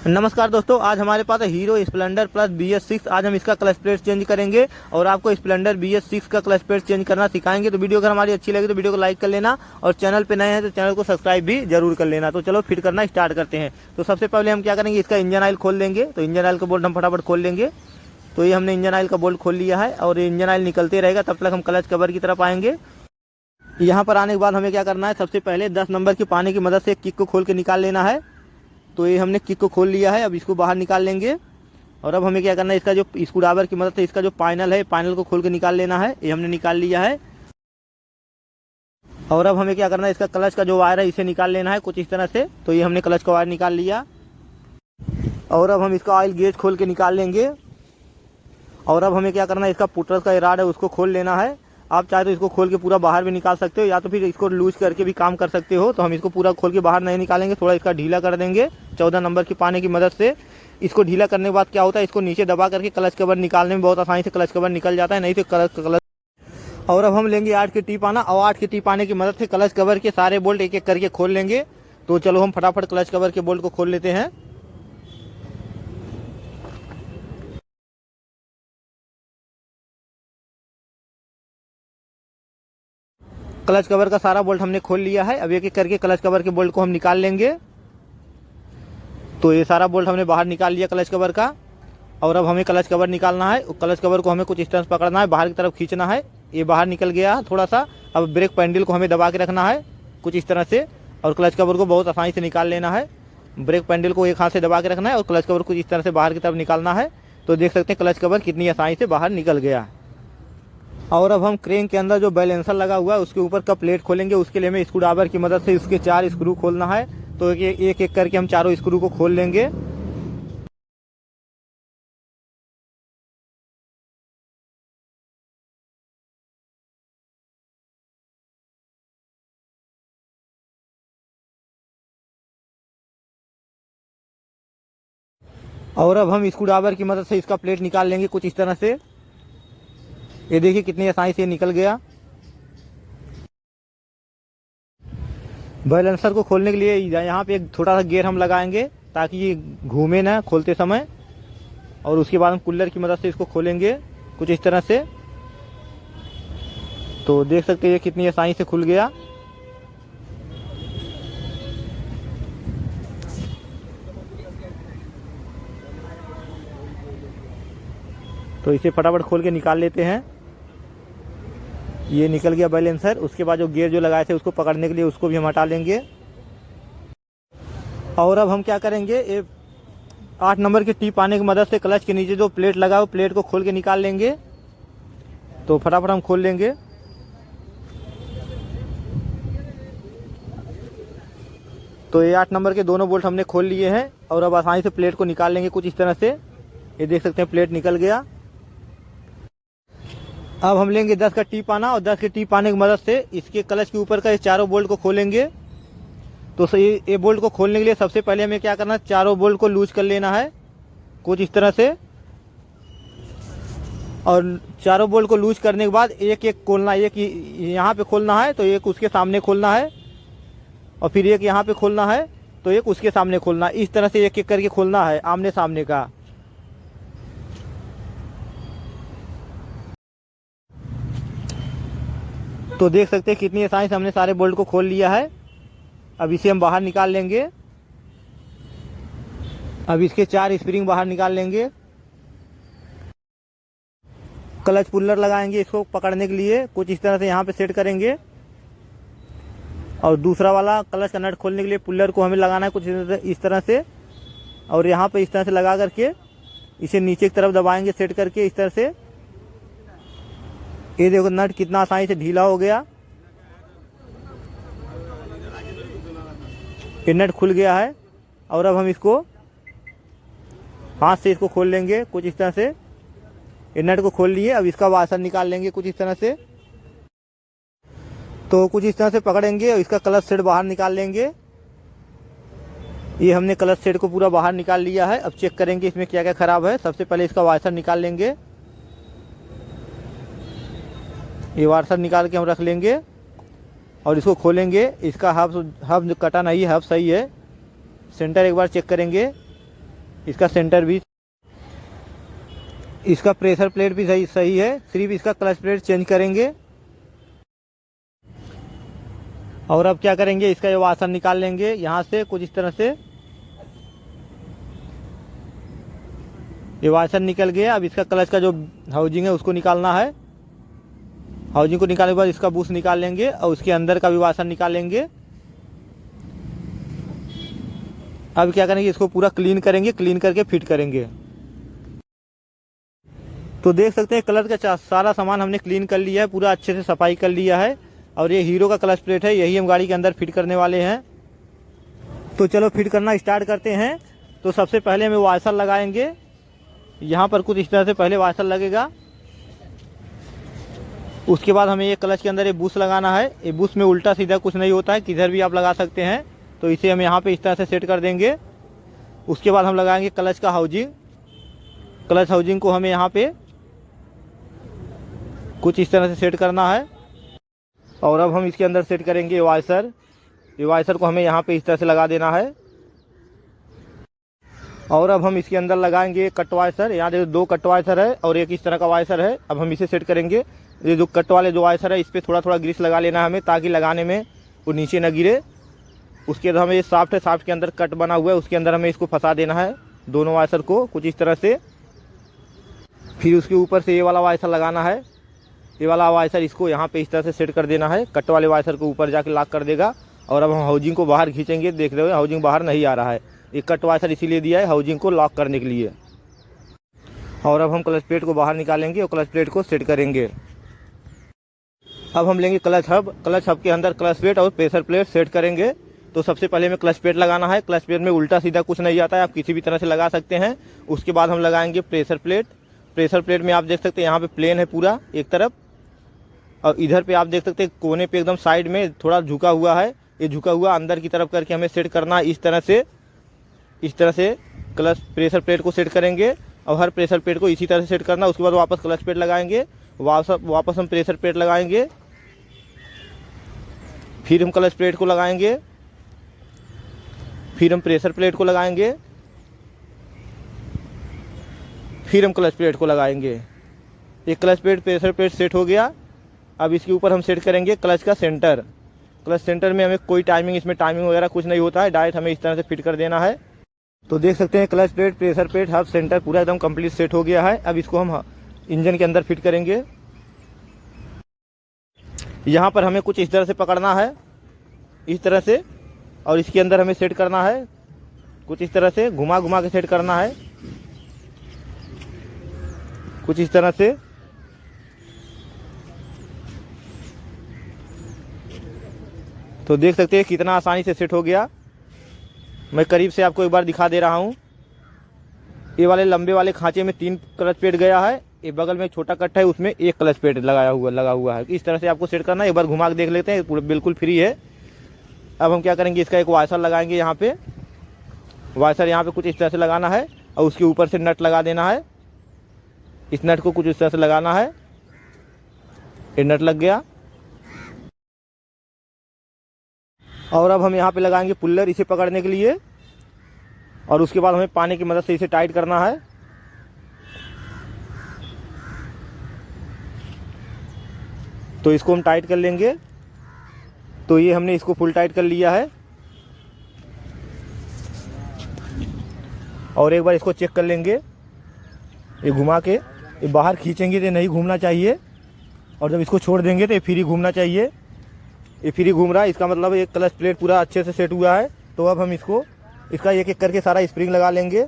नमस्कार दोस्तों, आज हमारे पास है हीरो स्प्लेंडर प्लस BS6। आज हम इसका क्लच प्लेट चेंज करेंगे और आपको स्प्लेंडर BS6 का क्लच प्लेट चेंज करना सिखाएंगे। तो वीडियो अगर हमारी अच्छी लगी तो वीडियो को लाइक कर लेना और चैनल पे नए हैं तो चैनल को सब्सक्राइब भी जरूर कर लेना। तो चलो फिट करना स्टार्ट करते हैं। तो सबसे पहले हम क्या करेंगे, इसका इंजन ऑयल खोल लेंगे। तो इंजन ऑयल का बोल्ट हम फटाफट खोल लेंगे। तो ये हमने इंजन ऑयल का बोल्ट खोल लिया है और ये इंजन ऑयल निकलते रहेगा, तब तक हम क्लच कवर की तरफ आएंगे। यहाँ पर आने के बाद हमें क्या करना है, सबसे पहले 10 नंबर की पानी की मदद से किक को खोल के निकाल लेना है। तो ये हमने किक को खोल लिया है, अब इसको बाहर निकाल लेंगे। और अब हमें क्या करना है, इसका जो स्क्रू ड्राइवर की मदद से इसका जो पैनल है, पैनल को खोल के निकाल लेना है। ये हमने निकाल लिया है। और अब हमें क्या करना है, इसका क्लच का जो वायर है इसे निकाल लेना है कुछ इस तरह से। तो ये हमने क्लच का वायर निकाल लिया। और अब हम इसका ऑयल गेज खोल के निकाल लेंगे। और अब हमें क्या करना है, इसका पुटर का राड है उसको खोल लेना है। आप चाहे तो इसको खोल के पूरा बाहर भी निकाल सकते हो या तो फिर इसको लूज करके भी काम कर सकते हो। तो हम इसको पूरा खोल के बाहर नहीं निकालेंगे, थोड़ा इसका ढीला कर देंगे 14 नंबर की पानी की मदद से। इसको ढीला करने के बाद क्या होता है, इसको नीचे दबा करके क्लच कवर निकालने में बहुत आसानी से क्लच कवर निकल जाता है, नहीं तो क्लच। और अब हम लेंगे 8 की टीप आना और 8 की टीप आने की मदद से क्लच कवर के सारे बोल्ट एक एक करके खोल लेंगे। तो चलो हम फटाफट क्लच कवर के बोल्ट को खोल लेते हैं। क्लच कवर का सारा बोल्ट हमने खोल लिया है। अब एक एक करके क्लच कवर के बोल्ट को हम निकाल लेंगे। तो ये सारा बोल्ट हमने बाहर निकाल लिया क्लच कवर का। और अब हमें क्लच कवर निकालना है। क्लच कवर को हमें कुछ इस तरह से पकड़ना है, बाहर की तरफ खींचना है। ये बाहर निकल गया थोड़ा सा। अब ब्रेक पैडल को हमें दबा के रखना है कुछ इस तरह से और क्लच कवर को बहुत आसानी से निकाल लेना है। ब्रेक पैडल को एक हाथ से दबा के रखना है और क्लच कवर को इस तरह से बाहर की तरफ निकालना है। तो देख सकते हैं क्लच कवर कितनी आसानी से बाहर निकल गया। और अब हम क्रेन के अंदर जो बैलेंसर लगा हुआ है उसके ऊपर का प्लेट खोलेंगे। उसके लिए हमें स्क्रू ड्राइवर की मदद से उसके 4 स्क्रू खोलना है। तो एक एक करके हम चारों स्क्रू को खोल लेंगे। और अब हम स्क्रू ड्राइवर की मदद से इसका प्लेट निकाल लेंगे कुछ इस तरह से। ये देखिए कितनी आसानी से निकल गया। बैलेंसर को खोलने के लिए यहाँ पे एक छोटा सा गियर हम लगाएंगे ताकि ये घूमे ना खोलते समय। और उसके बाद हम कूलर की मदद से इसको खोलेंगे कुछ इस तरह से। तो देख सकते हैं ये कितनी आसानी से खुल गया। तो इसे फटाफट खोल के निकाल लेते हैं। ये निकल गया बैलेंसर। उसके बाद जो गियर जो लगाए थे उसको पकड़ने के लिए उसको भी हम हटा लेंगे। और अब हम क्या करेंगे, ये 8 नंबर की टीप आने की मदद से क्लच के नीचे जो प्लेट लगा हो प्लेट को खोल के निकाल लेंगे। तो फटाफट हम खोल लेंगे। तो ये 8 नंबर के दोनों बोल्ट हमने खोल लिए हैं और अब आसानी से प्लेट को निकाल लेंगे कुछ इस तरह से। ये देख सकते हैं प्लेट निकल गया। अब हम लेंगे 10 का टीप आना और 10 के टीप आने की मदद से इसके क्लच के ऊपर का ये चारों बोल्ट को खोलेंगे। तो ये बोल्ट को खोलने के लिए सबसे पहले हमें क्या करना है, चारों बोल्ट को लूज कर लेना है कुछ इस तरह से। और चारों बोल्ट को लूज करने के बाद एक एक खोलना, एक यहाँ पे खोलना है तो एक उसके सामने खोलना है और फिर एक यहाँ पे खोलना है तो एक उसके सामने खोलना है। इस तरह से एक एक करके खोलना है आमने सामने का। तो देख सकते हैं कितनी आसानी से हमने सारे बोल्ट को खोल लिया है। अब इसे हम बाहर निकाल लेंगे। अब इसके 4 स्प्रिंग बाहर निकाल लेंगे। क्लच पुल्लर लगाएंगे इसको पकड़ने के लिए कुछ इस तरह से यहाँ पे सेट करेंगे। और दूसरा वाला क्लच का नट खोलने के लिए पुल्लर को हमें लगाना है कुछ इस तरह से। और यहाँ पे इस तरह से लगा करके इसे नीचे की तरफ दबाएंगे सेट करके इस तरह से। ये देखो नट कितना आसानी से ढीला हो गया। ये नट खुल गया है। और अब हम इसको हाथ से इसको खोल लेंगे कुछ इस तरह से। ये नट को खोल लिए। अब इसका वाशर निकाल लेंगे कुछ इस तरह से। तो कुछ इस तरह से पकड़ेंगे और इसका क्लच सेट बाहर निकाल लेंगे। ये हमने क्लच सेट को पूरा बाहर निकाल लिया है। अब चेक करेंगे इसमें क्या क्या खराब है। सबसे पहले इसका वाशर निकाल लेंगे। ये वाशर निकाल के हम रख लेंगे और इसको खोलेंगे। इसका हब जो कटा नहीं है, हब सही है। सेंटर एक बार चेक करेंगे। इसका सेंटर भी, इसका प्रेशर प्लेट भी सही है, सिर्फ इसका क्लच प्लेट चेंज करेंगे। और अब क्या करेंगे, इसका ये वाशर निकाल लेंगे यहाँ से कुछ इस तरह से। ये वाशर निकल गया। अब इसका क्लच का जो हाउजिंग है उसको निकालना है। हाउजिंग को निकालने के बाद इसका बूस्ट निकाल लेंगे और उसके अंदर का भी वाशर निकाल लेंगे। अब क्या करेंगे, इसको पूरा क्लीन करेंगे, क्लीन करके फिट करेंगे। तो देख सकते हैं क्लच का सारा सामान हमने क्लीन कर लिया है, पूरा अच्छे से सफाई कर लिया है। और ये हीरो का क्लच प्लेट है, यही हम गाड़ी के अंदर फिट करने वाले हैं। तो चलो फिट करना स्टार्ट करते हैं। तो सबसे पहले हमें वाशर लगाएंगे। यहाँ पर कुछ इस तरह से पहले वाशर लगेगा। उसके बाद हमें ये क्लच के अंदर ये बूस्ट लगाना है। ये बूस्ट में उल्टा सीधा कुछ नहीं होता है, किधर भी आप लगा सकते हैं। तो इसे हम यहाँ पे इस तरह से सेट कर देंगे। उसके बाद हम लगाएंगे क्लच का हाउजिंग। क्लच हाउजिंग को हमें यहाँ पे कुछ इस तरह से सेट करना है। और अब हम इसके अंदर सेट करेंगे वाइसर। ये वाइसर को हमें यहाँ पे इस तरह से लगा देना है। और अब हम इसके अंदर लगाएंगे कट वाइसर। यहाँ देखो 2 कट वाइसर है और एक इस तरह का वाइसर है। अब हम इसे सेट करेंगे। ये जो कट वाले 2 वाइसर है इस पर थोड़ा थोड़ा ग्रीस लगा लेना है हमें, ताकि लगाने में वो नीचे न गिरे। उसके बाद हमें ये साफ्ट है, साफ्ट के अंदर कट बना हुआ है, उसके अंदर हमें इसको फंसा देना है, दोनों वाइसर को कुछ इस तरह से। फिर उसके ऊपर से ये वाला वाइसर लगाना है। ये वाला वाइसर इसको यहाँ पे इस तरह से सेट कर देना है। कट वाले वाइसर को ऊपर जाके लॉक कर देगा। और अब हम हाउजिंग को बाहर खींचेंगे। देख रहे हो हाउजिंग बाहर नहीं आ रहा है। ये कट वाइसर इसीलिए दिया है हाउजिंग को लॉक करने के लिए। और अब हम क्लच प्लेट को बाहर निकालेंगे और क्लच प्लेट को सेट करेंगे। अब हम लेंगे क्लच हब। क्लच हब के अंदर क्लच प्लेट और प्रेशर प्लेट सेट करेंगे। तो सबसे पहले हमें क्लच प्लेट लगाना है। क्लच प्लेट में उल्टा सीधा कुछ नहीं आता है, आप किसी भी तरह से लगा सकते हैं। उसके बाद हम लगाएंगे प्रेशर प्लेट। प्रेशर प्लेट में आप देख सकते हैं यहाँ पे प्लेन है पूरा एक तरफ, और इधर पे आप देख सकते हैं कोने पे एकदम साइड में थोड़ा झुका हुआ है। ये झुका हुआ अंदर की तरफ करके हमें सेट करना है। इस तरह से क्लच प्रेशर प्लेट को सेट करेंगे और हर प्रेशर प्लेट को इसी तरह से सेट करना। उसके बाद वापस क्लच प्लेट लगाएंगे, वापस हम प्रेशर प्लेट लगाएंगे, फिर हम क्लच प्लेट को लगाएंगे, फिर हम प्रेशर प्लेट को लगाएंगे, फिर हम क्लच प्लेट को लगाएंगे। एक clutch plate pressure plate set हो गया। अब इसके ऊपर हम सेट करेंगे क्लच का सेंटर। क्लच सेंटर में हमें कोई टाइमिंग, इसमें टाइमिंग वगैरह कुछ नहीं होता है, डायरेक्ट हमें इस तरह से फिट कर देना है। तो देख सकते हैं clutch plate, pressure plate, hub, centre पूरा एकदम कंप्लीट सेट हो गया है। अब इसको हम इंजन के अंदर फिट करेंगे। यहाँ पर हमें कुछ इस तरह से पकड़ना है, इस तरह से, और इसके अंदर हमें सेट करना है कुछ इस तरह से, घुमा घुमा के सेट करना है कुछ इस तरह से। तो देख सकते हैं कितना आसानी से सेट हो गया। मैं करीब से आपको एक बार दिखा दे रहा हूँ। ये वाले लंबे वाले खांचे में 3 क्लच प्लेट गया है। ये बगल में एक छोटा कट है, उसमें 1 क्लच प्लेट लगा हुआ है। इस तरह से आपको सेट करना है। एक बार घुमा के देख लेते हैं, पूरा बिल्कुल फ्री है। अब हम क्या करेंगे, इसका एक वाइसर लगाएंगे। यहाँ पे वाइसर यहाँ पे कुछ इस तरह से लगाना है और उसके ऊपर से नट लगा देना है। इस नट को कुछ इस तरह से लगाना है। ये नट लग गया। और अब हम यहाँ पे लगाएंगे पुल्लर इसे पकड़ने के लिए, और उसके बाद हमें पानी की मदद से इसे टाइट करना है। तो इसको हम टाइट कर लेंगे। तो ये हमने इसको फुल टाइट कर लिया है। और एक बार इसको चेक कर लेंगे, ये घुमा के, ये बाहर खींचेंगे तो नहीं घूमना चाहिए, और जब इसको छोड़ देंगे तो ये फ्री घूमना चाहिए। ये फ्री घूम रहा है, इसका मतलब ये क्लच प्लेट पूरा अच्छे से सेट हुआ है। तो अब हम इसका एक एक करके सारा स्प्रिंग लगा लेंगे।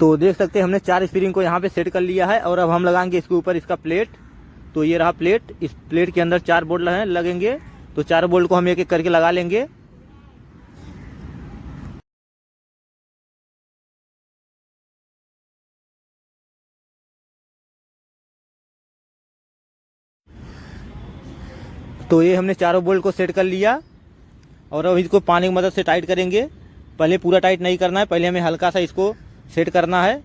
तो देख सकते हैं हमने 4 स्प्रिंग को यहाँ पे सेट कर लिया है। और अब हम लगाएंगे इसके ऊपर इसका प्लेट। तो ये रहा प्लेट। इस प्लेट के अंदर 4 बोल्ट लगेंगे। तो 4 बोल्ट को हम एक एक करके लगा लेंगे। तो ये हमने चारों बोल्ट को सेट कर लिया। और अब इसको पानी की मदद से टाइट करेंगे। पहले पूरा टाइट नहीं करना है, पहले हमें हल्का सा इसको सेट करना है,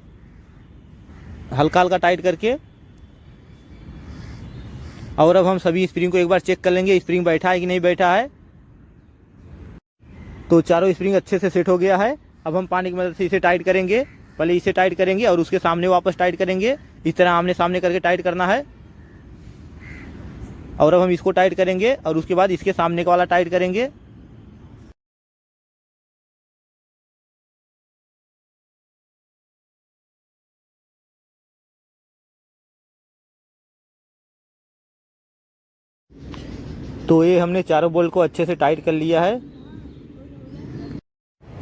हल्का हल्का टाइट करके। और अब हम सभी स्प्रिंग को एक बार चेक कर लेंगे, स्प्रिंग बैठा है कि नहीं बैठा है। तो चारों स्प्रिंग अच्छे से सेट हो गया है। अब हम पानी की मदद से इसे टाइट करेंगे। पहले इसे टाइट करेंगे और उसके सामने वापस टाइट करेंगे। इस तरह आमने सामने करके टाइट करना है। और अब हम इसको टाइट करेंगे और उसके बाद इसके सामने का वाला टाइट करेंगे। तो ये हमने चारों बोल्ट को अच्छे से टाइट कर लिया है।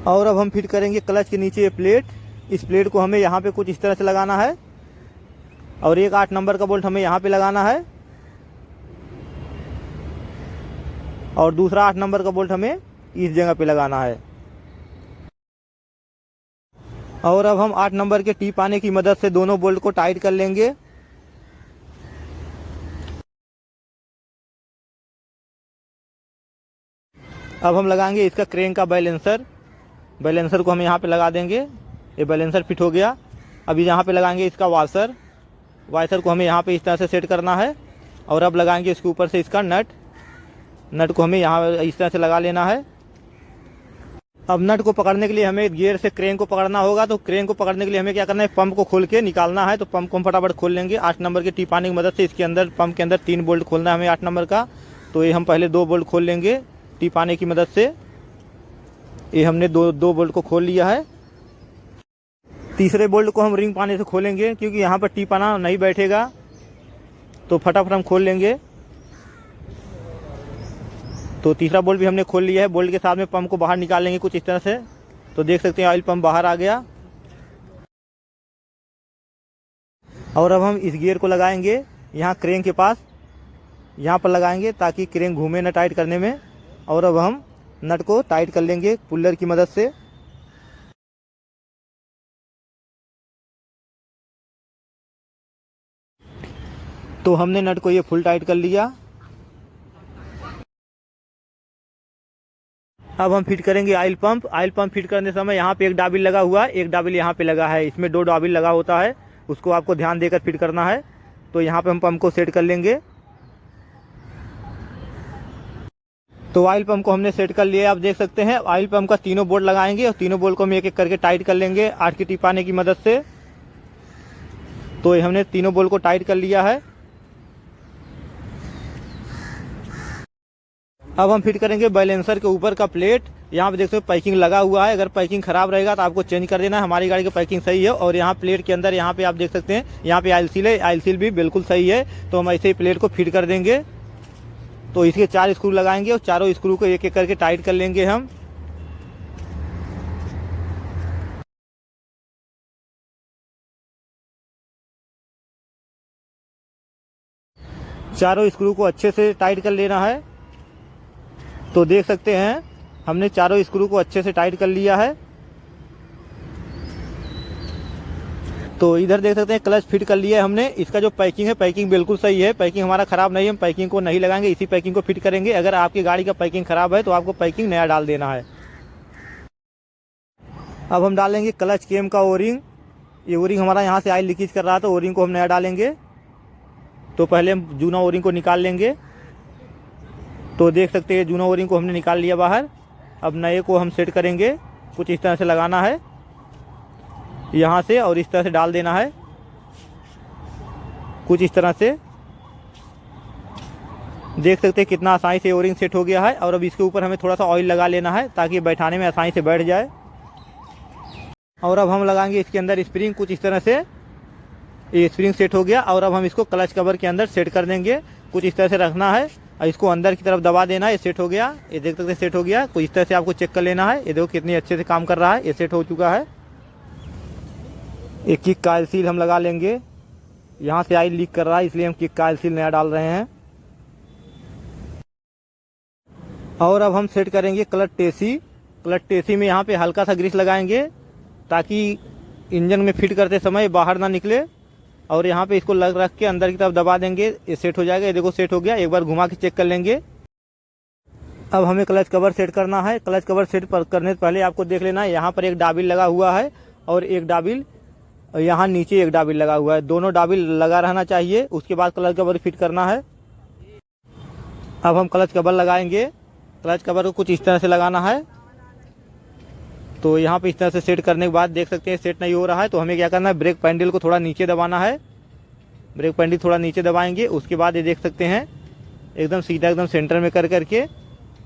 और अब हम फिट करेंगे क्लच के नीचे ये प्लेट। इस प्लेट को हमें यहाँ पे कुछ इस तरह से लगाना है और एक 8 नंबर का बोल्ट हमें यहाँ पे लगाना है और दूसरा 8 नंबर का बोल्ट हमें इस जगह पे लगाना है। और अब हम 8 नंबर के टी पाने की मदद से दोनों बोल्ट को टाइट कर लेंगे। अब हम लगाएंगे इसका क्रेन का बैलेंसर। बैलेंसर को हम यहाँ पे लगा देंगे। ये बैलेंसर फिट हो गया। अभी यहाँ पे लगाएंगे इसका वाशर। वाशर को हमें यहाँ पे इस तरह से सेट करना है। और अब लगाएंगे इसके ऊपर से इसका नट। नट को हमें यहाँ इस तरह से लगा लेना है। अब नट को पकड़ने के लिए हमें गियर से क्रेन को पकड़ना होगा। तो क्रेन को पकड़ने के लिए हमें क्या करना है, पंप को खोल के निकालना है। तो पंप को हम फटाफट खोल लेंगे 8 नंबर के टी पाने की मदद से। इसके अंदर पंप के अंदर 3 बोल्ट खोलना है हमें 8 नंबर का। तो ये हम पहले 2 बोल्ट खोल लेंगे टी पाने की मदद से। ये हमने दो बोल्ट को खोल लिया है। तीसरे बोल्ट को हम रिंग पाने से खोलेंगे क्योंकि यहाँ पर टी पाना नहीं बैठेगा। तो फटाफट हम खोल लेंगे। तो तीसरा बोल्ट भी हमने खोल लिया है। बोल्ट के साथ में पंप को बाहर निकाल लेंगे कुछ इस तरह से। तो देख सकते हैं ऑयल पंप बाहर आ गया। और अब हम इस गियर को लगाएंगे यहाँ क्रेन के पास, यहाँ पर लगाएंगे ताकि क्रेन घूमे न टाइट करने में। और अब हम नट को टाइट कर लेंगे पुल्लर की मदद से। तो हमने नट को ये फुल टाइट कर लिया। अब हम फिट करेंगे oil pump. Oil pump fit करने समय यहाँ पे एक डाबिल लगा हुआ है, एक डाबिल यहाँ पे लगा है। इसमें 2 डाबिल लगा होता है, उसको आपको ध्यान देकर फिट करना है। तो यहाँ पे हम पंप को सेट कर लेंगे। तो ऑयल पंप को हमने सेट कर लिया। आप देख सकते हैं ऑयल पंप का तीनों बोल्ट लगाएंगे और तीनों बोल्ट को हम एक एक करके टाइट कर लेंगे 8 की टिप पाने की मदद से। तो ये हमने तीनों बोल्ट को टाइट कर लिया है। अब हम फिट करेंगे बैलेंसर के ऊपर का प्लेट। यहाँ पे देख सकते हो पैकिंग लगा हुआ है। अगर पैकिंग खराब रहेगा तो आपको चेंज कर देना है। हमारी गाड़ी की पैकिंग सही है। और यहाँ प्लेट के अंदर यहाँ पे आप देख सकते हैं यहाँ पे आयल सील है। आयल सील भी बिल्कुल सही है। तो हम ऐसे ही प्लेट को फिट कर देंगे। तो इसके 4 स्क्रू लगाएंगे और चारों स्क्रू को एक एक करके टाइट कर लेंगे हम। चारों स्क्रू को अच्छे से टाइट कर लेना है। तो देख सकते हैं हमने चारों स्क्रू को अच्छे से टाइट कर लिया है। तो इधर देख सकते हैं क्लच फिट कर लिया है हमने। इसका जो पैकिंग है पैकिंग बिल्कुल सही है। पैकिंग हमारा खराब नहीं है। हम पैकिंग को नहीं लगाएंगे, इसी पैकिंग को फिट करेंगे। अगर आपकी गाड़ी का पैकिंग खराब है तो आपको पैकिंग नया डाल देना है। अब हम डालेंगे क्लच केम का ओरिंग। ये ओरिंग हमारा यहाँ से ऑयल लीकेज कर रहा था, ओरिंग को हम नया डालेंगे। तो पहले हम जूना ओरिंग को निकाल लेंगे। तो देख सकते हैं जूना ओरिंग को हमने निकाल लिया बाहर। अब नए को हम सेट करेंगे। कुछ इस तरह से लगाना है यहाँ से और इस तरह से डाल देना है कुछ इस तरह से। देख सकते हैं कितना आसानी से ओरिंग सेट हो गया है। और अब इसके ऊपर हमें थोड़ा सा ऑयल लगा लेना है ताकि बैठाने में आसानी से बैठ जाए। और अब हम लगाएंगे इसके अंदर स्प्रिंग कुछ इस तरह से। ये स्प्रिंग सेट हो गया। और अब हम इसको क्लच कवर के अंदर सेट कर देंगे। कुछ इस तरह से रखना है और इसको अंदर की तरफ दबा देना है। ये सेट हो गया। ये देख सकते हैं सेट हो गया। कुछ इस तरह से आपको चेक कर लेना है। ये देखो कितनी अच्छे से काम कर रहा है। ये सेट हो चुका है। एक किक का ऑयल सील हम लगा लेंगे। यहाँ से ऑयल लीक कर रहा है इसलिए हम किक का ऑयल सील नया डाल रहे हैं। और अब हम सेट करेंगे क्लच टेसी। क्लच टेसी में यहाँ पे हल्का सा ग्रीस लगाएंगे ताकि इंजन में फिट करते समय बाहर ना निकले। और यहाँ पे इसको रख के अंदर की तरफ दबा देंगे। ये सेट हो जाएगा। ये देखो सेट हो गया। एक बार घुमा के चेक कर लेंगे। अब हमें क्लच कवर सेट करना है। क्लच कवर सेट करने से पहले आपको देख लेना है यहाँ पर एक डाबिल लगा हुआ है और एक डाबिल यहाँ नीचे एक डाबिल लगा हुआ है। दोनों डाबिल लगा रहना चाहिए। उसके बाद क्लच कवर फिट करना है। अब हम क्लच कवर लगाएंगे। क्लच कवर को कुछ इस तरह से लगाना है। तो यहाँ पे इस तरह से सेट करने के बाद देख सकते हैं सेट नहीं हो रहा है, तो हमें क्या करना है, ब्रेक पैडल को थोड़ा नीचे दबाना है। ब्रेक पैडल थोड़ा नीचे दबाएंगे, उसके बाद ये देख सकते हैं एकदम सीधा एकदम सेंटर में कर करके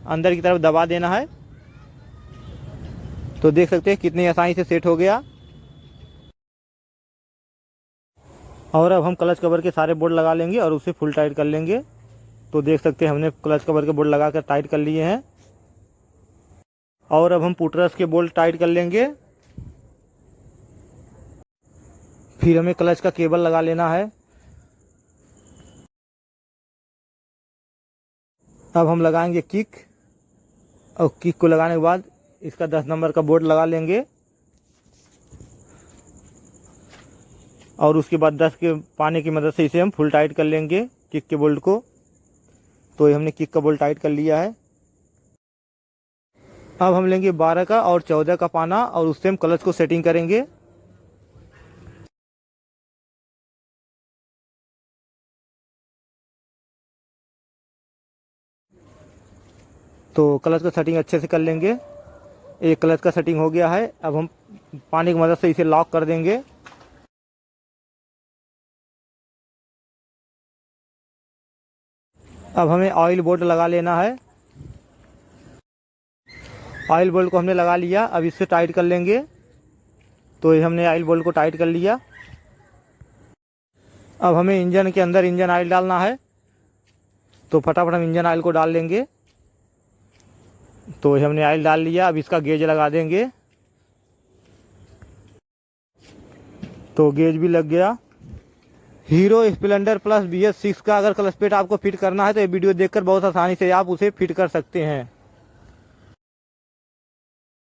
अंदर की तरफ दबा देना है। तो देख सकते हैं कितनी आसानी से सेट हो गया। और अब हम क्लच कवर के सारे बोल्ट लगा लेंगे और उसे फुल टाइट कर लेंगे। तो देख सकते हैं हमने क्लच कवर के बोल्ट लगा कर टाइट कर लिए हैं। और अब हम पुटरस के बोल्ट टाइट कर लेंगे। फिर हमें क्लच का केबल लगा लेना है। अब हम लगाएंगे किक, और किक को लगाने के बाद इसका 10 नंबर का बोल्ट लगा लेंगे और उसके बाद 10 के पाने की मदद से इसे हम फुल टाइट कर लेंगे किक के बोल्ट को। तो ये हमने किक का बोल्ट टाइट कर लिया है। अब हम लेंगे 12 का और 14 का पाना और उससे हम क्लच को सेटिंग करेंगे। तो क्लच का सेटिंग अच्छे से कर लेंगे। एक क्लच का सेटिंग हो गया है। अब हम पानी की मदद से इसे लॉक कर देंगे। अब हमें ऑयल बोल्ट लगा लेना है। ऑयल बोल्ट को हमने लगा लिया, अब इससे टाइट कर लेंगे। तो ये हमने ऑयल बोल्ट को टाइट कर लिया। अब हमें इंजन के अंदर इंजन ऑयल डालना है, तो फटाफट हम इंजन ऑयल को डाल लेंगे। तो ये हमने ऑयल डाल लिया, अब इसका गेज लगा देंगे। तो गेज भी लग गया। हीरो स्प्लेंडर प्लस BS6 का अगर क्लच प्लेट आपको फिट करना है तो ये वीडियो देखकर बहुत आसानी से आप उसे फिट कर सकते हैं।